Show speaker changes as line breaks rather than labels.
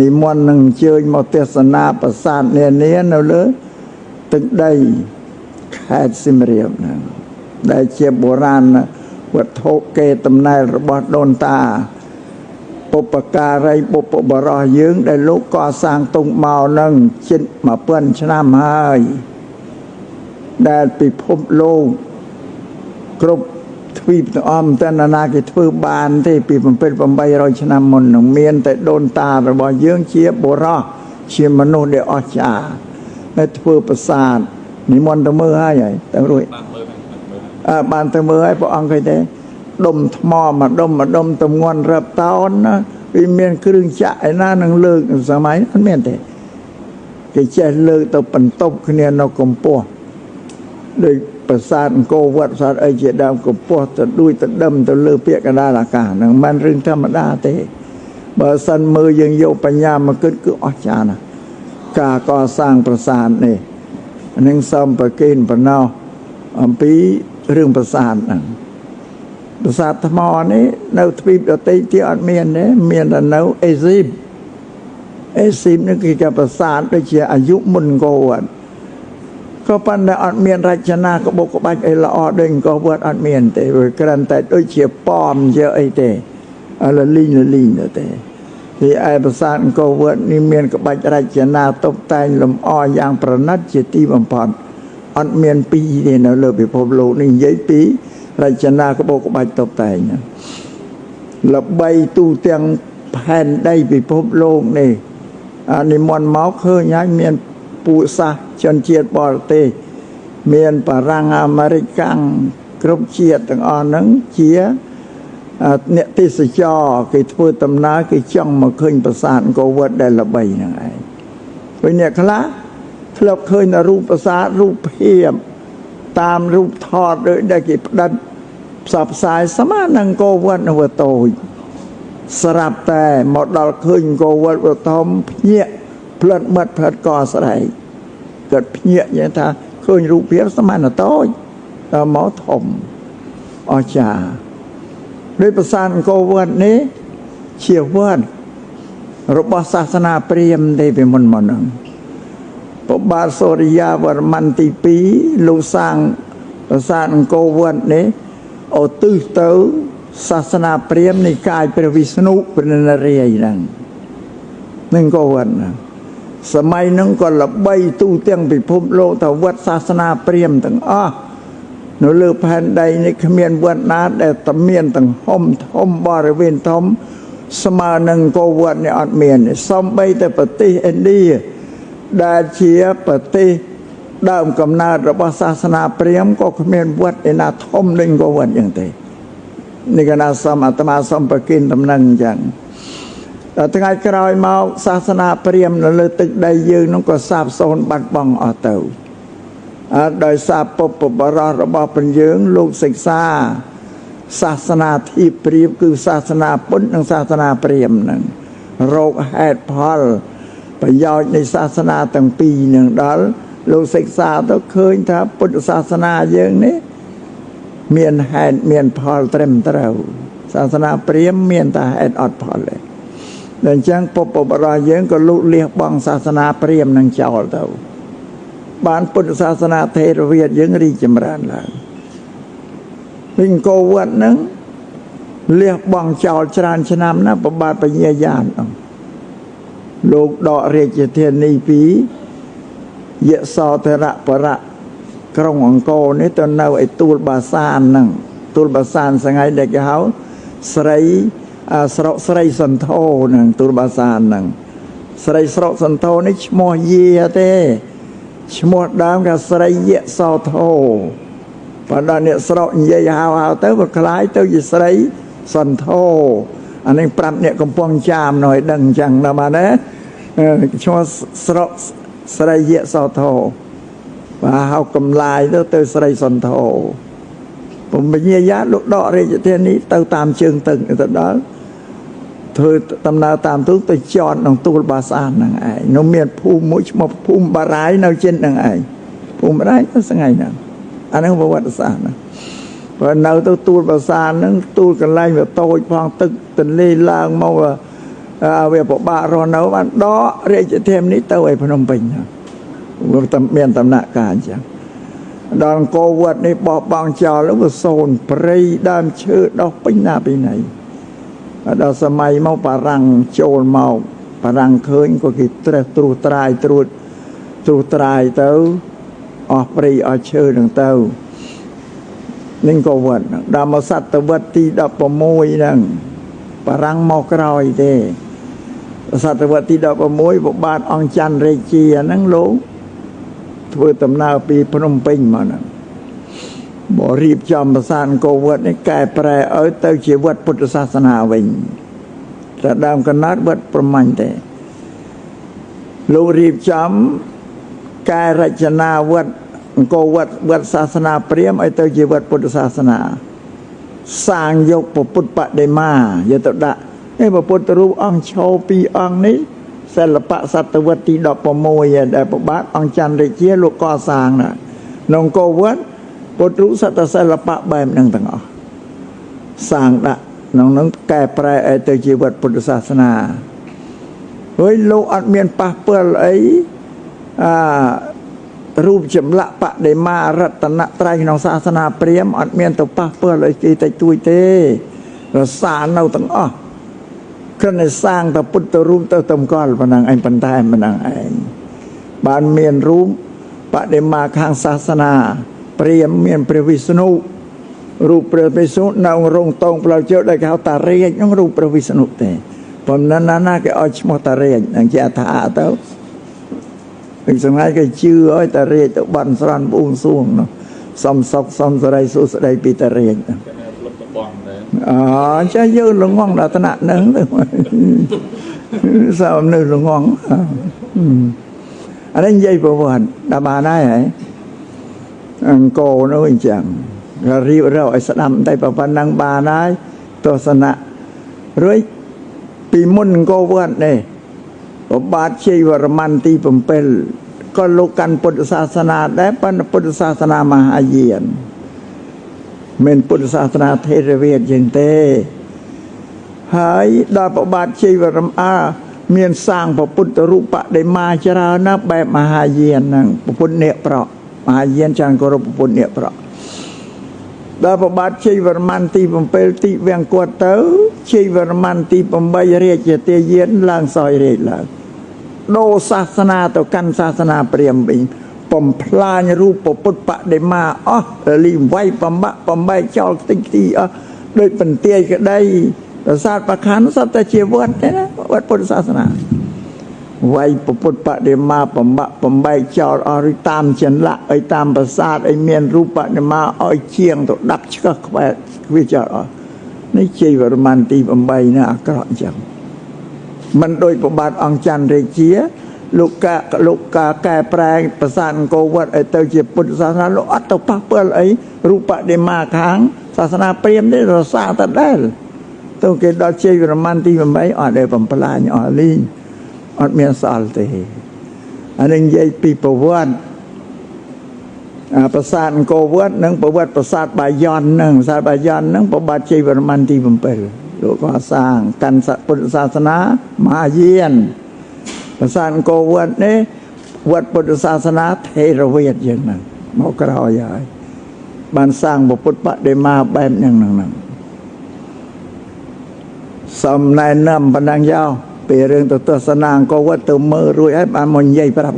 និមន្តនឹងអញ្ជើញមកទេសនាប្រាសាទនានានៅលើទឹកដីខេត្តសៀមរាបហ្នឹងដែលជាបុរាណវត្ថុកេរដំណែលរបស់ដូនតាបុព្វការីបុព្វបុរសយើងដែលលោកកសាងទុកមកនឹងជិត1000ឆ្នាំហើយដែលពិភពលោកគ្រប់ទ្វីបទាំងអស់មិនតែណាគេធ្វើបានទេពី700-800ឆ្នាំមុននឹងមានតែដូនតារបស់យើងជាបុរសជាមនុស្សដែលអស្ចារ្យដែលធ្វើប្រាសាទនិមន្តទៅមើលហើយទៅរួចបានទៅមើលហើយព្រះអង្គគេទេដុំថ្មមួយដុំទម្ងន់រាប់តោនណាវាមានគ្រឿងចាក់ឯណានឹងលើកសម័យអត់មានទេគេចេះលើកទៅបន្ទប់គ្នានៅកម្ពស់ដោយប្រាសាទអង្គរវត្តប្រាសាទអីជាដើមកម្ពស់ទៅដូចទៅដឹមទៅលើពាក្យកណ្ដាលអាកាសហ្នឹងមិនរឿងធម្មតាទេបើសិនមើលយើងយកបញ្ញាមកគិតគឺអស្ចារ្យណាស់ការកសាងប្រាសាទនេះនឹងសំប្រគេនបណ្ណោះអំពីរឿងប្រាសាទហ្នឹងប្រាសាទថ្មនេះនៅទ្វីបដទៃទៀតអត់មានទេមានតែនៅអេស៊ីបនេះគេប្រាសាទដូចជាអាយុមុនអង្គរវត្តក៏ប៉ុន្តែអត់មានរចនាក្បូរក្បាច់អីល្អដូចអង្គរវត្តអត់មានទេវាគ្រាន់តែដូចជាប៉មជាអីទេលលីងទេទីឯប្រាសាទអង្គរវត្តនេះមានក្បាច់រចនាតុបតែងលម្អយ៉ាងប្រណិតជាទីបំផុតអត់មានពីរទេនៅលើពិភពលោកនេះនិយាយពីរចនាក្បូរក្បាច់តុបតែងល្បីទូទាំងផែនដីពិភពលោកនេះនិមន្តមកឃើញហើយមានពួកសាសជនជាតិបរទេសមានបារាំងអាមេរិកគ្រប់ជាតិទាំងអស់ហ្នឹងជាអ្នកទេសចរគេធ្វើដំណើរគេចង់មកឃើញប្រាសាទអង្គរវត្តដែលល្បីហ្នឹងឯងពេលអ្នកខ្លះធ្លាប់ឃើញតែរូបប្រាសាទរូបភាពតាមរូបថតដូចដែលគេផ្ដិតផ្សព្វផ្សាយស្មើនឹងអង្គរវត្តនៅវត្តតូចស្រាប់តែមកដល់ឃើញអង្គរវត្តវត្តធំភ្ញាក់ផ្លិតមាត់ផ្លិតកស្រែកគាត់ភ្ញាក់យ៉ាងថាឃើញរូបភាពស្មើនឹងតូចដល់មកធំអស្ចារ្យដោយប្រាសាទអង្គរវត្តនេះជាវត្តរបស់សាសនាព្រាហ្មណ៍ទេពីមុនមកហ្នឹងព្រះបាទសូរិយាវរ្ម័នទី2លោកសាងប្រាសាទអង្គរវត្តនេះឧទ្ទិសទៅសាសនាព្រាហ្មណ៍និកាយព្រះវិស្ណុព្រះនរាយណ៍ហ្នឹងអង្គរវត្តណាសម័យហ្នឹងក៏ល្បីទូទាំងពិភពលោកទៅវត្តសាសនាព្រាហ្មណ៍ទាំងអស់នៅលើផែនដីនេះគ្មានវត្តណាដែលតែមានទាំងហុំធំបរិវេណធំស្មើនឹងអង្គរវត្តនេះអត់មានសូម្បីតែប្រទេសឥណ្ឌាដែលជាប្រទេសដើមកំណើតរបស់សាសនាព្រាហ្មណ៍ក៏គ្មានវត្តឯណាធំដូចអង្គរវត្តយ៉ាងទេនេះក៏ណាសមអាត្មាសូមប្រគិនដំណឹងអញ្ចឹងដល់ថ្ងៃក្រោយមកសាសនាព្រាហ្មណ៍នៅលើទឹកដីយើងនោះក៏សាបសូន្យបាត់បង់អស់ទៅដោយសារពុព្វបុរសរបស់ព្រះយើងលោកសិក្សាសាសនាធិព្រាហ្មណ៍គឺសាសនាពុទ្ធនិងសាសនាព្រាហ្មណ៍ហ្នឹងរោគហេតុផលប្រយោជន៍នៃសាសនាទាំងពីរនឹងដល់លោកសិក្សាទៅឃើញថាពុទ្ធសាសនាយើងនេះមានហេតុមានផលត្រឹមត្រូវសាសនាព្រាហ្មណ៍មានតែហេតុអត់ផលទេដូច្នេះពុព្វបុរសយើងក៏លូកលាសបង់សាសនាព្រាហ្មណ៍នឹងចោលទៅបានពុទ្ធសាសនាថេរវាទយើងរីកចម្រើនឡើងវិញអង្គរវត្តហ្នឹងលះបង់ចោលច្រើនឆ្នាំណាស់ប្របាទបញ្ញាញាណលោកដករាជធានីពីយសោធរៈបរៈក្រុងអង្គរនេះទៅនៅឯទួលបាសានហ្នឹងទួលបាសានសងៃដែលគេហៅស្រីស្រុកស្រីសន្ធោហ្នឹងទួលបាសានហ្នឹងស្រីស្រុកសន្ធោនេះឈ្មោះយាទេឈ្មោះដើមថាស្រីយសោធោបើដល់អ្នកស្រុកនិយាយហៅទៅវាคล้ายទៅជាស្រីសន្ធោអានេះប្រាប់អ្នកកំពុងចាមនៅឲ្យដឹងអញ្ចឹងដល់បានណាឈ្មោះស្រុកស្រីយសោធោបើហៅកំឡាយទៅស្រីសន្ធោពុំបញ្ញាញាលោកដករាជធានីទៅតាមជើងទឹកទៅដល់ធ្វើដំណើរតាមទូកទៅចតក្នុងទួលបាសានហ្នឹងឯងនៅមានភូមិមួយឈ្មោះភូមិបារាយនៅជិតហ្នឹងឯងភូមិបារាយទៅស្ងាយហ្នឹងអាហ្នឹងប្រវត្តិសាស្ត្រណាបើនៅទៅទួលបាសានហ្នឹងទួលកន្លែងវាតូចផងទឹកទន្លេឡើងមក វាពិបាករស់នៅបានដករាជធានីទៅឯភ្នំពេញមានដំណាក់កាលអញ្ចឹងដល់អង្គរវត្តនេះបោះបង់ចោលវាសូន្យព្រៃដើមឈើដុះពេញណាពីណីដល់សម័យមកបារាំងចូលមកបារាំងឃើញក៏គេត្រេះត្រួសត្រាយទៅអស់ព្រៃអស់ឈើនឹងទៅនឹងក៏វត្តដល់មកសតវត្សទី16ហ្នឹងបារាំងមកក្រោយទេសតវត្សទី16ព្រះបាទអង្គច័ន្ទរាជាហ្នឹងលោកធ្វើដំណើរពីភ្នំពេញមកហ្នឹងបរៀបចំប្រាសាទអង្គរវត្តនេះកែប្រែឲ្យទៅជាវត្តពុទ្ធសាសនាវិញតែដើមកណ្ដាលវត្តប្រមាញ់ទេលោករៀបចំកែរចនាវត្តអង្គរវត្តសាសនាព្រាហ្មណ៍ឲ្យទៅជាវត្តពុទ្ធសាសនាសាងយកពុទ្ធបដិមាយកទៅដាក់នេះពុទ្ធរូបអង្គឈរពីរអង្គនេះសិល្បៈសតវត្សទី16ដែលព្រះបាទអង្គច័ន្ទរាជាលោកកសាងណាក្នុងអង្គរវត្តពុទ្ធរូបសតសិល្បៈបែបហ្នឹងទាំងអស់សាងដាក់ក្នុងហ្នឹងកែប្រែឲ្យទៅជាវត្តពុទ្ធសាសនាហើយលោកអត់មានប៉ះពាល់អីរូបចម្លាក់បដិមារតនត្រ័យក្នុងសាសនាព្រាហ្មណ៍អត់មានទៅប៉ះពាល់អីគេតិចតួចទេរសានៅទាំងអស់គ្រាន់តែសាងតែពុទ្ធរូបទៅតម្កល់ប៉ុណ្ណឹងឯងប៉ុន្តែប៉ុណ្ណឹងឯងបានមានរូបបដិមាខាងសាសនាព្រាហ្មណ៍មានព្រះវិស្ណុរូបព្រះវិស្ណុនៅរងតងផ្លូវជើដែលគេហៅតារាជហ្នឹងរូបព្រះវិស្ណុទេប៉ុន្តែណាគេឲ្យឈ្មោះតារាជហ្នឹងជាអថាទៅពីសម្រាប់គេជឿឲ្យតារាជទៅបានស្រន់បួងសួងនោះសំសុខសំសរីសុស្ដីពីតារាជចាយើងល្ងងដល់ថ្នាក់ហ្នឹងទៅsao nơi là ngon ở đây dây bộ vần đã bà nói hả cô nó bình chẳng riu rồi sẽ đâm tay bà năng bà nói tôi sẽ nạ rồi bị môn cô vần này bà chi và man ti bầm pel có lúc căn Phật sa sana đấy pan Phật sa sana mà diện mình Phật sa sana thế Việt dân tê hãy đòi bảo bát chi và râm miền sang bảo Phậtรูปะđể ma chara naបែបមហាយានហ្នឹងពុទ្ធអ្នកប្រក់មហាយានចានគោរពពុទ្ធអ្នកប្រក់ដល់ប្របាទជ័យវរ្ម័នទី7ទីវាំងគាត់ទៅជ័យវរ្ម័នទី8រាជទាយានឡើងសោយរាជឡើងដូរសាសនាទៅកាន់សាសនាព្រាហ្មណ៍វិញបំផ្លាញរូបពុទ្ធបដិមាអស់លីវាយបំបែកចោលតិចទីអស់ដោយបន្ទាយក្តីប្រាសាទប្រខានសត្វតែជាវត្តទេណាវត្តពុទ្ធសាសនាវាយពុទ្ធបដិមាបំបែកចោលអស់តាមចន្លាក់ឲ្យតាមប្រាសាទឲ្យមានរូបបដិមាឲ្យជាងទៅដាក់ឆ្កឹះខ្វែវាចោលអស់នេះជ័យវរ្ម័នទី8នេះអាក្រក់អញ្ចឹងមិនដូចព្រះបាទអង្គច័ន្ទរាជាលោកកាកែប្រែប្រាសាទអង្គរវត្តឲ្យទៅជាពុទ្ធសាសនាលោកអត់ទៅប៉ះពាល់អីរូបបដិមាខាងសាសនាព្រាហ្មណ៍ទេរសាតែដែរទៅគេដល់ជ័យវរ្ម័នទី8អត់ដែលបំផ្លាញអស់លីងអត់មានសល់ទេអានេះនិយាយពីប្រវត្តិប្រាសាទអង្គរវត្តនិងប្រវត្តិប្រាសាទបាយ័នហ្នឹងប្រាសាទបាយ័នហ្នឹងព្រះបាទជ័យវរ្ម័នទី7លោកក៏សាងកាន់ពុទ្ធសាសនាមហាយានប្រាសាទអង្គរវត្តនេះវត្តពុទ្ធសាសនាថេរវាទយ៉ាងហ្នឹងមកក្រោយហើយបានសាងពុទ្ធបដិមាបែបយ៉ាងហ្នឹងសំណែនំបណ្ដឹងយោពីរឿងទៅទស្សនាអង្គរវត្តទៅមើលរួចហើយបានមកនិយាយប្រាប់